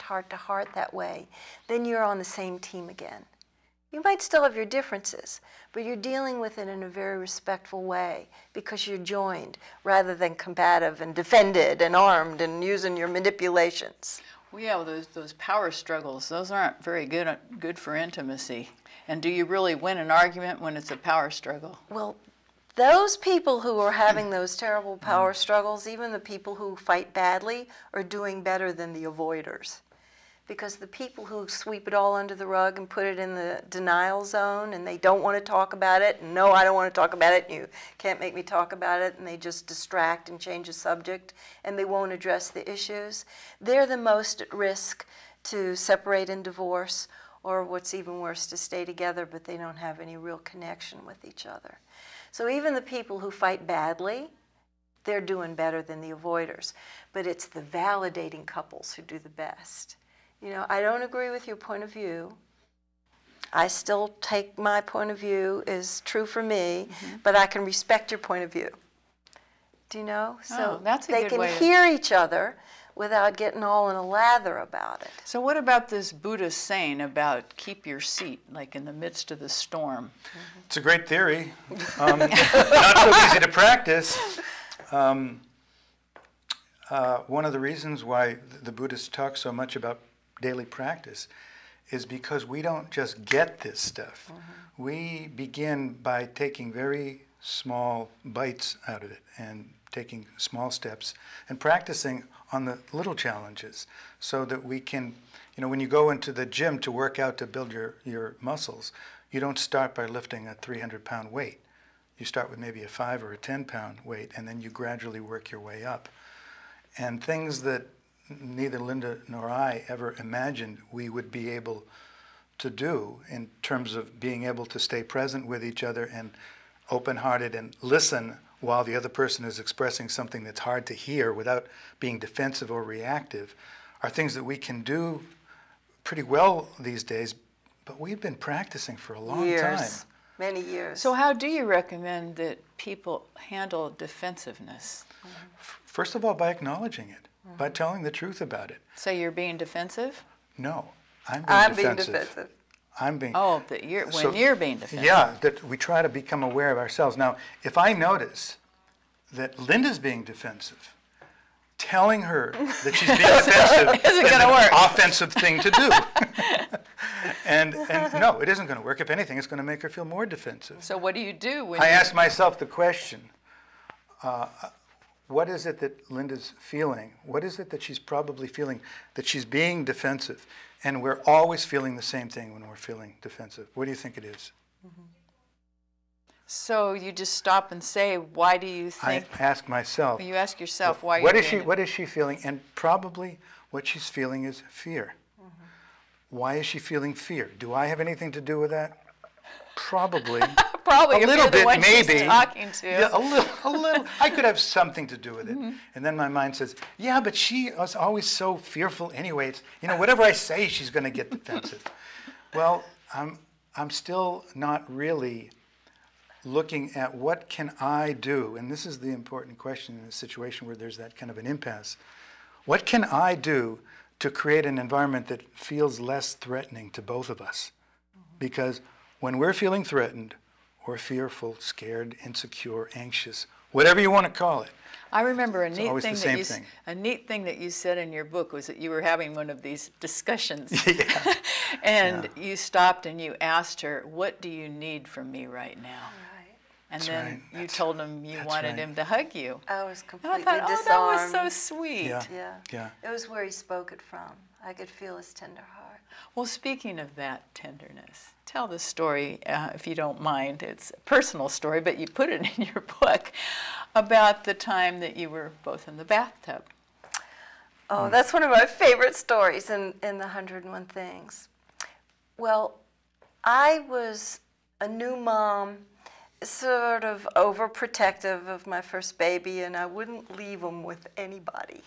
heart to heart that way, then you're on the same team again. You might still have your differences, but you're dealing with it in a very respectful way because you're joined rather than combative and defended and armed and using your manipulations. Well, yeah, those power struggles, those aren't very good for intimacy. And do you really win an argument when it's a power struggle? Well, those people who are having those terrible power struggles, even the people who fight badly, are doing better than the avoiders. Because the people who sweep it all under the rug and put it in the denial zone and they don't want to talk about it, and no, I don't want to talk about it, and you can't make me talk about it, and they just distract and change the subject, and they won't address the issues, they're the most at risk to separate and divorce, or what's even worse, to stay together, but they don't have any real connection with each other. So even the people who fight badly, they're doing better than the avoiders. But it's the validating couples who do the best. You know, I don't agree with your point of view. I still take my point of view is true for me, but I can respect your point of view. Do you know? So that's a they good way can hear each other without getting all in a lather about it. So what about this Buddhist saying about keep your seat, like in the midst of the storm? It's a great theory. Not so easy to practice. One of the reasons why the Buddhists talk so much about daily practice is because we don't just get this stuff. We begin by taking very small bites out of it and taking small steps and practicing on the little challenges so that we can, you know, when you go into the gym to work out to build your muscles, you don't start by lifting a 300-pound weight. You start with maybe a 5 or a 10-pound weight, and then you gradually work your way up. And things that neither Linda nor I ever imagined we would be able to do in terms of being able to stay present with each other and open-hearted and listen while the other person is expressing something that's hard to hear without being defensive or reactive, are things that we can do pretty well these days, but we've been practicing for a long time. Many years. So how do you recommend that people handle defensiveness? First of all, by acknowledging it, by telling the truth about it. So you're being defensive? No, I'm being defensive. I'm being. Oh, when you're being defensive. Yeah, that we try to become aware of ourselves. Now, if I notice that Linda's being defensive, telling her that she's being defensive is an offensive thing to do. and no, it isn't going to work. If anything, it's going to make her feel more defensive. So what do you do when I ask myself the question, what is it that Linda's feeling? What is it that she's probably feeling that she's being defensive? And we're always feeling the same thing when we're feeling defensive. What do you think it is? So you just stop and say, why do you think? I ask myself. You ask yourself, why what is she feeling? And probably what she's feeling is fear. Why is she feeling fear? Do I have anything to do with that? Probably. Probably a little bit, one maybe. She's talking to. Yeah, a little. I could have something to do with it. And then my mind says, yeah, but she was always so fearful anyway. You know, whatever I say, she's going to get defensive. Well, I'm still not really looking at what can I do, and this is the important question in a situation where there's that kind of an impasse. What can I do to create an environment that feels less threatening to both of us? Because when we're feeling threatened or fearful, scared, insecure, anxious, whatever you want to call it, I remember a neat thing that you said in your book was that you were having one of these discussions. Yeah. And you stopped and you asked her, what do you need from me right now? And That's then right. you told him you wanted him to hug you. I was completely and I thought, disarmed. oh, that was so sweet. Yeah. It was where he spoke it from. I could feel his tender heart. Well, speaking of that tenderness, tell the story, if you don't mind. It's a personal story, but you put it in your book, about the time that you were both in the bathtub. Oh, that's one of my favorite stories in the 101 Things. Well, I was a new mom, sort of overprotective of my first baby, and I wouldn't leave him with anybody.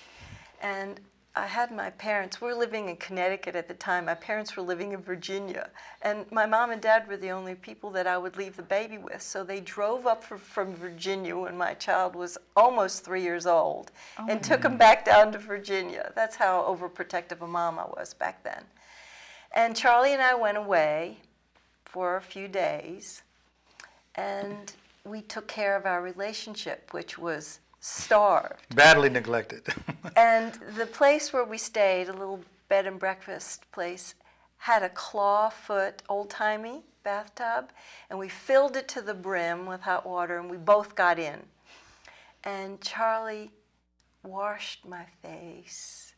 And I had my parents, we were living in Connecticut at the time. My parents were living in Virginia. And my mom and dad were the only people that I would leave the baby with. So they drove up from Virginia when my child was almost 3 years old and took him back down to Virginia. That's how overprotective a mom I was back then. And Charlie and I went away for a few days. And we took care of our relationship, which was starved. Badly neglected. And the place where we stayed, a little bed and breakfast place, had a clawfoot, old-timey bathtub, and we filled it to the brim with hot water, and we both got in. And Charlie washed my face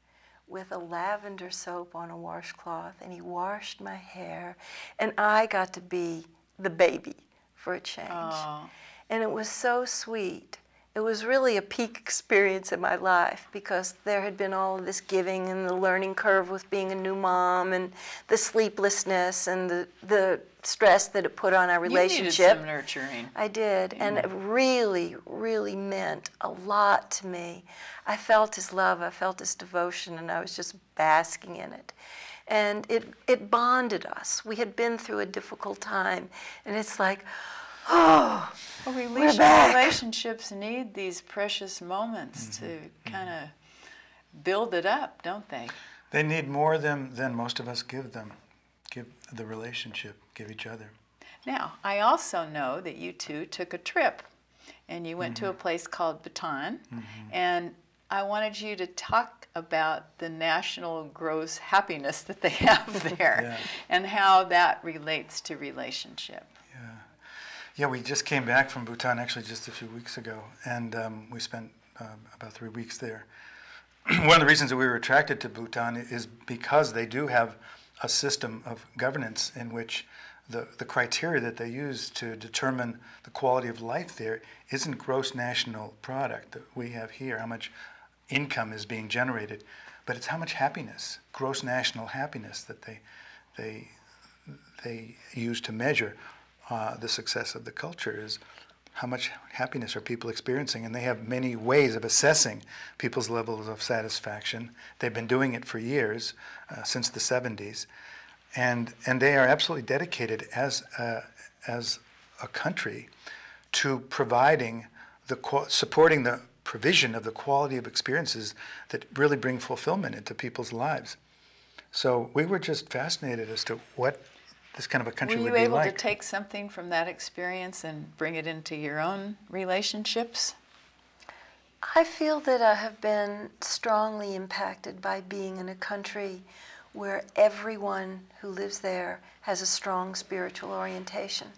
with a lavender soap on a washcloth, and he washed my hair, and I got to be the baby for a change. Oh. And it was so sweet. It was really a peak experience in my life because there had been all of this giving and the learning curve with being a new mom and the sleeplessness and the stress that it put on our relationship. You needed some nurturing. I did, and it really, really meant a lot to me. I felt his love, I felt his devotion, and I was just basking in it. And it bonded us. We had been through a difficult time, and it's like, oh, Well, we're back. relationships need these precious moments to kind of build it up, don't they? They need more than most of us give them. Give the relationship, give each other. Now, I also know that you two took a trip, and you went to a place called Bhutan, and I wanted you to talk about the national gross happiness that they have there and how that relates to relationship. Yeah, we just came back from Bhutan actually just a few weeks ago, and we spent about 3 weeks there. One of the reasons that we were attracted to Bhutan is because they do have a system of governance in which the criteria that they use to determine the quality of life there isn't gross national product that we have here, how much income is being generated, but it's how much happiness, gross national happiness, that they use to measure the success of the culture. Is how much happiness are people experiencing, and they have many ways of assessing people's levels of satisfaction. They've been doing it for years, since the 70s, and they are absolutely dedicated as a country to providing supporting the provision of the quality of experiences that really bring fulfillment into people's lives. So we were just fascinated as to what this kind of a country would be like. Were you able to take something from that experience and bring it into your own relationships? I feel that I have been strongly impacted by being in a country where everyone who lives there has a strong spiritual orientation.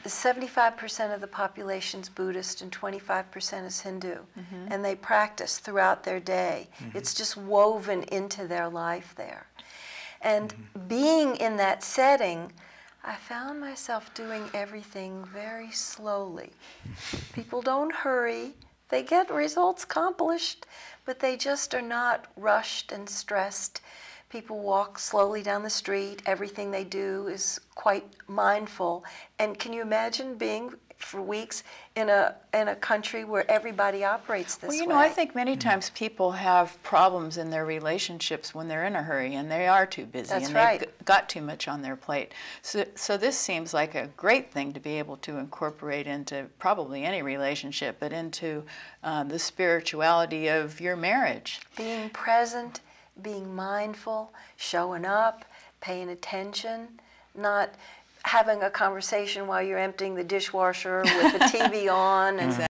75% of the population is Buddhist and 25% is Hindu, and they practice throughout their day. It's just woven into their life there. And being in that setting, I found myself doing everything very slowly. People don't hurry. They get results accomplished, but they just are not rushed and stressed. People walk slowly down the street. Everything they do is quite mindful. And can you imagine being for weeks in a country where everybody operates this way? Well, you know, I think many times people have problems in their relationships when they're in a hurry and they are too busy That's and right. they've got too much on their plate. So this seems like a great thing to be able to incorporate into probably any relationship, but into the spirituality of your marriage. Being present, being mindful, showing up, paying attention, not having a conversation while you're emptying the dishwasher with the TV on and